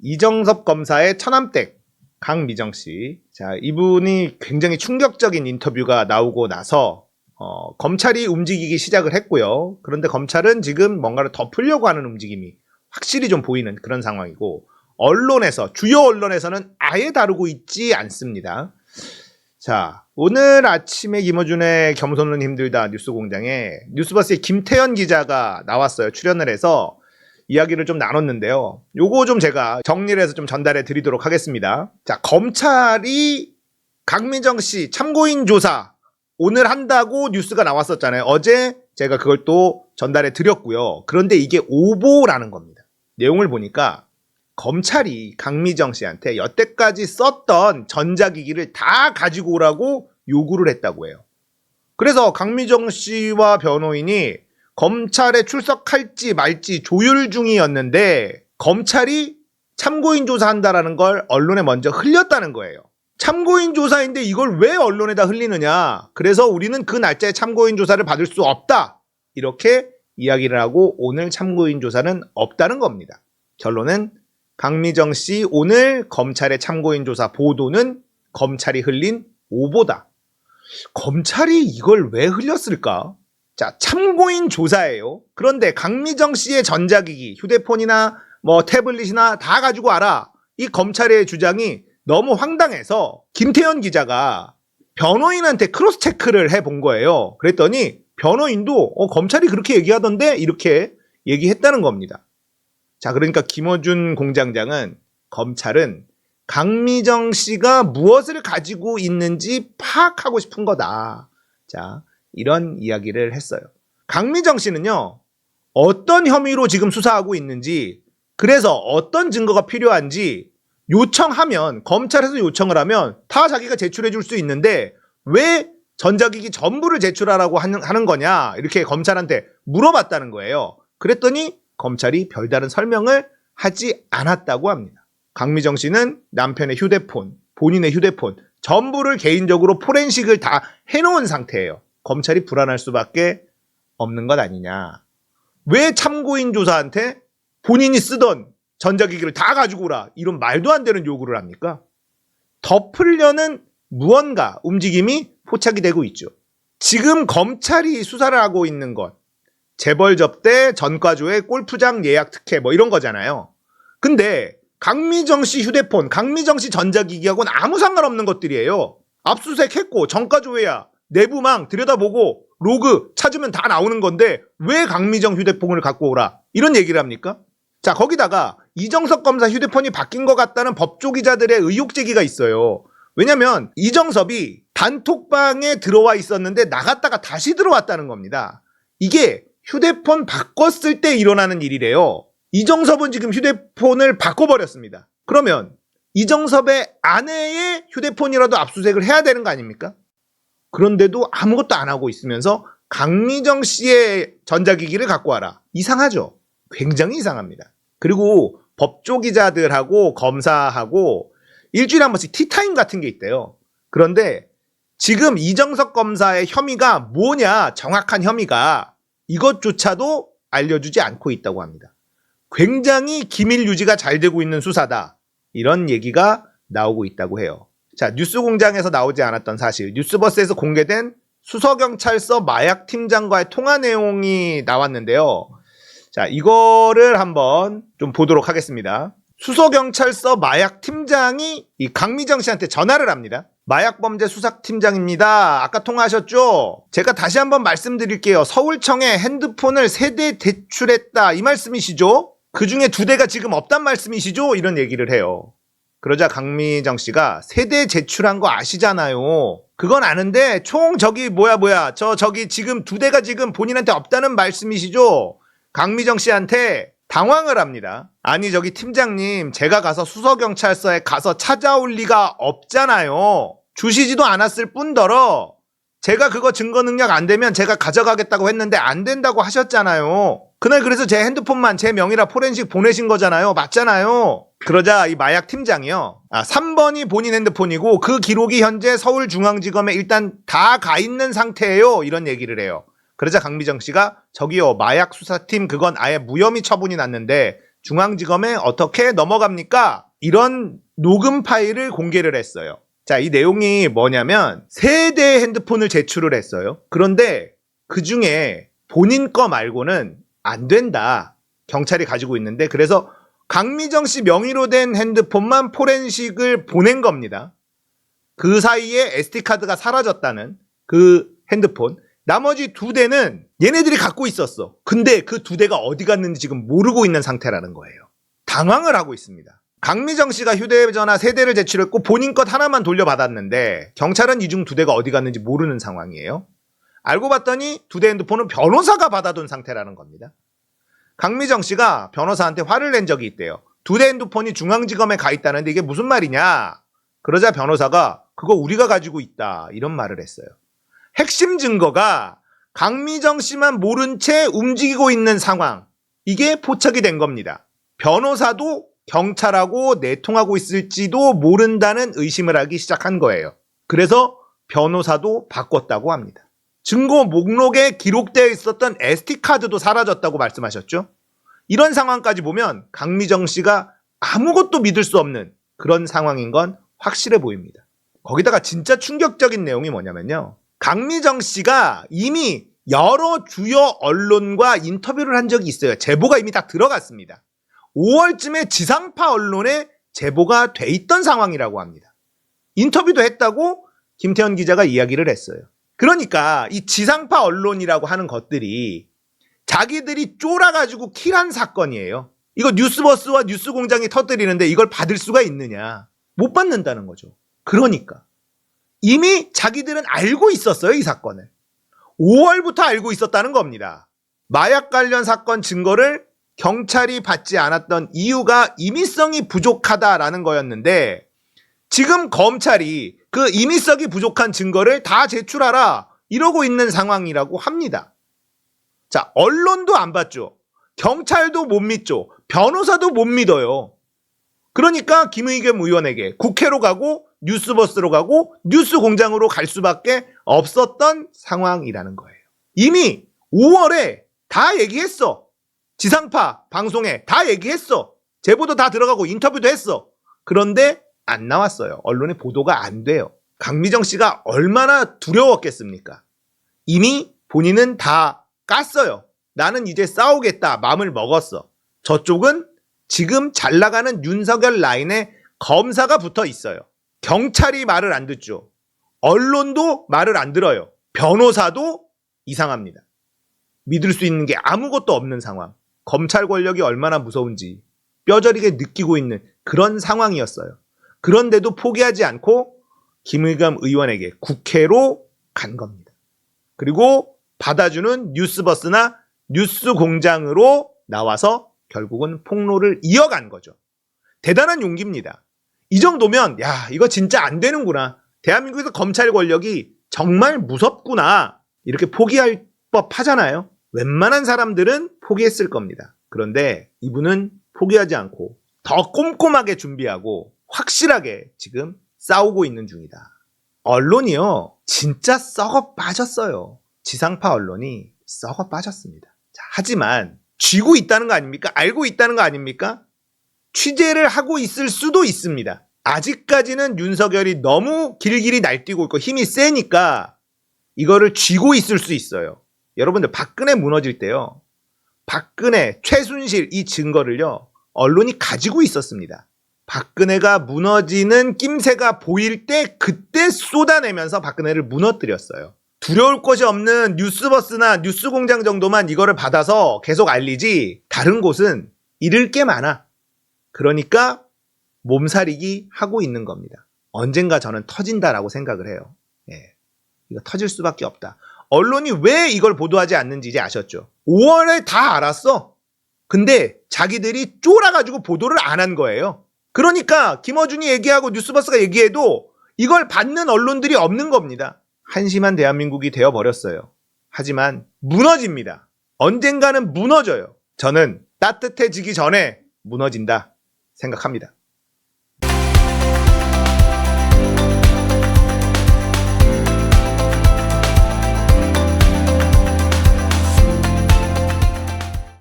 이정섭 검사의 처남댁 강미정 씨. 자, 이분이 굉장히 충격적인 인터뷰가 나오고 나서 검찰이 움직이기 시작을 했고요. 그런데 검찰은 지금 뭔가를 덮으려고 하는 움직임이 확실히 좀 보이는 그런 상황이고, 언론에서, 주요 언론에서는 아예 다루고 있지 않습니다. 자, 오늘 아침에 김어준의 겸손은 힘들다 뉴스공장에 뉴스버스의 김태현 기자가 나왔어요. 출연을 해서 이야기를 좀 나눴는데요. 요거 좀 제가 정리를 해서 좀 전달해 드리도록 하겠습니다. 자, 검찰이 강미정 씨 참고인 조사 오늘 한다고 뉴스가 나왔었잖아요. 어제 제가 그걸 또 전달해 드렸고요. 그런데 이게 오보라는 겁니다. 내용을 보니까 검찰이 강미정 씨한테 여태까지 썼던 전자기기를 다 가지고 오라고 요구를 했다고 해요. 그래서 강미정 씨와 변호인이 검찰에 출석할지 말지 조율 중이었는데 검찰이 참고인 조사한다라는 걸 언론에 먼저 흘렸다는 거예요. 참고인 조사인데 이걸 왜 언론에다 흘리느냐. 그래서 우리는 그 날짜에 참고인 조사를 받을 수 없다. 이렇게 이야기를 하고 오늘 참고인 조사는 없다는 겁니다. 결론은 강미정 씨 오늘 검찰의 참고인 조사 보도는 검찰이 흘린 오보다. 검찰이 이걸 왜 흘렸을까? 자, 참고인 조사예요. 그런데 강미정 씨의 전자기기, 휴대폰이나 뭐 태블릿이나 다 가지고 와라. 이 검찰의 주장이 너무 황당해서 김태현 기자가 변호인한테 크로스 체크를 해본 거예요. 그랬더니 변호인도 검찰이 그렇게 얘기하던데 이렇게 얘기했다는 겁니다. 자, 그러니까 김어준 공장장은 검찰은 강미정 씨가 무엇을 가지고 있는지 파악하고 싶은 거다. 자, 이런 이야기를 했어요. 강미정 씨는요, 어떤 혐의로 지금 수사하고 있는지, 그래서 어떤 증거가 필요한지 요청하면, 검찰에서 요청을 하면 다 자기가 제출해 줄 수 있는데 왜 전자기기 전부를 제출하라고 하는 거냐, 이렇게 검찰한테 물어봤다는 거예요. 그랬더니 검찰이 별다른 설명을 하지 않았다고 합니다. 강미정 씨는 남편의 휴대폰, 본인의 휴대폰 전부를 개인적으로 포렌식을 다 해놓은 상태예요. 검찰이 불안할 수밖에 없는 것 아니냐. 왜 참고인 조사한테 본인이 쓰던 전자기기를 다 가지고 오라, 이런 말도 안 되는 요구를 합니까? 덮으려는 무언가 움직임이 포착이 되고 있죠. 지금 검찰이 수사를 하고 있는 것, 재벌 접대, 전과조회, 골프장 예약 특혜 뭐 이런 거잖아요. 근데 강미정 씨 휴대폰, 강미정 씨 전자기기하고는 아무 상관없는 것들이에요. 압수수색했고 전과조회야, 내부망 들여다보고 로그 찾으면 다 나오는 건데 왜 강미정 휴대폰을 갖고 오라, 이런 얘기를 합니까? 자, 거기다가 이정섭 검사 휴대폰이 바뀐 것 같다는 법조기자들의 의혹 제기가 있어요. 왜냐면 이정섭이 단톡방에 들어와 있었는데 나갔다가 다시 들어왔다는 겁니다. 이게 휴대폰 바꿨을 때 일어나는 일이래요. 이정섭은 지금 휴대폰을 바꿔버렸습니다. 그러면 이정섭의 아내의 휴대폰이라도 압수수색을 해야 되는 거 아닙니까? 그런데도 아무것도 안 하고 있으면서 강미정 씨의 전자기기를 갖고 와라. 이상하죠? 굉장히 이상합니다. 그리고 법조기자들하고 검사하고 일주일에 한 번씩 티타임 같은 게 있대요. 그런데 지금 이정섭 검사의 혐의가 뭐냐, 정확한 혐의가 이것조차도 알려주지 않고 있다고 합니다. 굉장히 기밀 유지가 잘 되고 있는 수사다, 이런 얘기가 나오고 있다고 해요. 자, 뉴스공장에서 나오지 않았던 사실, 뉴스버스에서 공개된 수서경찰서 마약팀장과의 통화 내용이 나왔는데요. 자, 이거를 한번 좀 보도록 하겠습니다. 수서경찰서 마약팀장이 이 강미정 씨한테 전화를 합니다. 마약범죄 수사팀장입니다. 아까 통화하셨죠? 제가 다시 한번 말씀드릴게요. 서울청에 핸드폰을 3대 대출했다, 이 말씀이시죠? 그 중에 2대가 지금 없단 말씀이시죠? 이런 얘기를 해요. 그러자 강미정 씨가 3대 제출한 거 아시잖아요. 그건 아는데 총 저기 저기 지금 2대가 지금 본인한테 없다는 말씀이시죠? 강미정 씨한테 당황을 합니다. 아니, 저기 팀장님, 제가 가서 수서경찰서에 가서 찾아올 리가 없잖아요. 주시지도 않았을 뿐더러 제가 그거 증거 능력 안 되면 제가 가져가겠다고 했는데 안 된다고 하셨잖아요. 그날 그래서 제 핸드폰만 제 명의라 포렌식 보내신 거잖아요. 맞잖아요. 그러자 이 마약 팀장이요, 3번이 본인 핸드폰이고 그 기록이 현재 서울중앙지검에 일단 다 가 있는 상태예요, 이런 얘기를 해요. 그러자 강미정 씨가 저기요, 마약 수사팀 그건 아예 무혐의 처분이 났는데 중앙지검에 어떻게 넘어갑니까? 이런 녹음 파일을 공개를 했어요. 자, 이 내용이 뭐냐면 세 대의 핸드폰을 제출을 했어요. 그런데 그 중에 본인 거 말고는 안 된다. 경찰이 가지고 있는데, 그래서 강미정 씨 명의로 된 핸드폰만 포렌식을 보낸 겁니다. 그 사이에 SD카드가 사라졌다는 그 핸드폰. 나머지 두 대는 얘네들이 갖고 있었어. 근데 그 두 대가 어디 갔는지 지금 모르고 있는 상태라는 거예요. 당황을 하고 있습니다. 강미정 씨가 휴대전화 세 대를 제출했고 본인 것 하나만 돌려받았는데 경찰은 이 중 두 대가 어디 갔는지 모르는 상황이에요. 알고 봤더니 두 대 핸드폰은 변호사가 받아둔 상태라는 겁니다. 강미정 씨가 변호사한테 화를 낸 적이 있대요. 두 대 핸드폰이 중앙지검에 가 있다는데 이게 무슨 말이냐? 그러자 변호사가 그거 우리가 가지고 있다, 이런 말을 했어요. 핵심 증거가 강미정 씨만 모른 채 움직이고 있는 상황, 이게 포착이 된 겁니다. 변호사도 경찰하고 내통하고 있을지도 모른다는 의심을 하기 시작한 거예요. 그래서 변호사도 바꿨다고 합니다. 증거 목록에 기록되어 있었던 SD카드도 사라졌다고 말씀하셨죠? 이런 상황까지 보면 강미정 씨가 아무것도 믿을 수 없는 그런 상황인 건 확실해 보입니다. 거기다가 진짜 충격적인 내용이 뭐냐면요. 강미정 씨가 이미 여러 주요 언론과 인터뷰를 한 적이 있어요. 제보가 이미 다 들어갔습니다. 5월쯤에 지상파 언론에 제보가 돼 있던 상황이라고 합니다. 인터뷰도 했다고 김태현 기자가 이야기를 했어요. 그러니까 이 지상파 언론이라고 하는 것들이 자기들이 쫄아가지고 킬한 사건이에요. 이거 뉴스버스와 뉴스공장이 터뜨리는데 이걸 받을 수가 있느냐. 못 받는다는 거죠. 그러니까 이미 자기들은 알고 있었어요, 이 사건을. 5월부터 알고 있었다는 겁니다. 마약 관련 사건 증거를 경찰이 받지 않았던 이유가 임의성이 부족하다라는 거였는데, 지금 검찰이 그 임의성이 부족한 증거를 다 제출하라 이러고 있는 상황이라고 합니다. 자, 언론도 안 받죠. 경찰도 못 믿죠. 변호사도 못 믿어요. 그러니까 김의겸 의원에게 국회로 가고 뉴스버스로 가고 뉴스공장으로 갈 수밖에 없었던 상황이라는 거예요. 이미 5월에 다 얘기했어. 지상파 방송에 다 얘기했어. 제보도 다 들어가고 인터뷰도 했어. 그런데 안 나왔어요. 언론에 보도가 안 돼요. 강미정 씨가 얼마나 두려웠겠습니까? 이미 본인은 다 깠어요. 나는 이제 싸우겠다 마음을 먹었어. 저쪽은 지금 잘 나가는 윤석열 라인에 검사가 붙어 있어요. 경찰이 말을 안 듣죠. 언론도 말을 안 들어요. 변호사도 이상합니다. 믿을 수 있는 게 아무것도 없는 상황. 검찰 권력이 얼마나 무서운지 뼈저리게 느끼고 있는 그런 상황이었어요. 그런데도 포기하지 않고 김의겸 의원에게 국회로 간 겁니다. 그리고 받아주는 뉴스버스나 뉴스공장으로 나와서 결국은 폭로를 이어간 거죠. 대단한 용기입니다. 이 정도면 야, 이거 진짜 안 되는구나. 대한민국에서 검찰 권력이 정말 무섭구나. 이렇게 포기할 법하잖아요. 웬만한 사람들은 포기했을 겁니다. 그런데 이분은 포기하지 않고 더 꼼꼼하게 준비하고 확실하게 지금 싸우고 있는 중이다. 언론이요, 진짜 썩어 빠졌어요. 지상파 언론이 썩어 빠졌습니다. 자, 하지만 쥐고 있다는 거 아닙니까? 알고 있다는 거 아닙니까? 취재를 하고 있을 수도 있습니다. 아직까지는 윤석열이 너무 길길이 날뛰고 있고 힘이 세니까 이거를 쥐고 있을 수 있어요. 여러분들, 박근혜 무너질 때요, 박근혜, 최순실 이 증거를요, 언론이 가지고 있었습니다. 박근혜가 무너지는 낌새가 보일 때 그때 쏟아내면서 박근혜를 무너뜨렸어요. 두려울 것이 없는 뉴스버스나 뉴스공장 정도만 이거를 받아서 계속 알리지 다른 곳은 잃을 게 많아. 그러니까 몸살이기 하고 있는 겁니다. 언젠가 저는 터진다라고 생각을 해요. 예, 이거 터질 수밖에 없다. 언론이 왜 이걸 보도하지 않는지 이제 아셨죠? 5월에 다 알았어. 근데 자기들이 쫄아가지고 보도를 안 한 거예요. 그러니까 김어준이 얘기하고 뉴스버스가 얘기해도 이걸 받는 언론들이 없는 겁니다. 한심한 대한민국이 되어버렸어요. 하지만 무너집니다. 언젠가는 무너져요. 저는 따뜻해지기 전에 무너진다 생각합니다.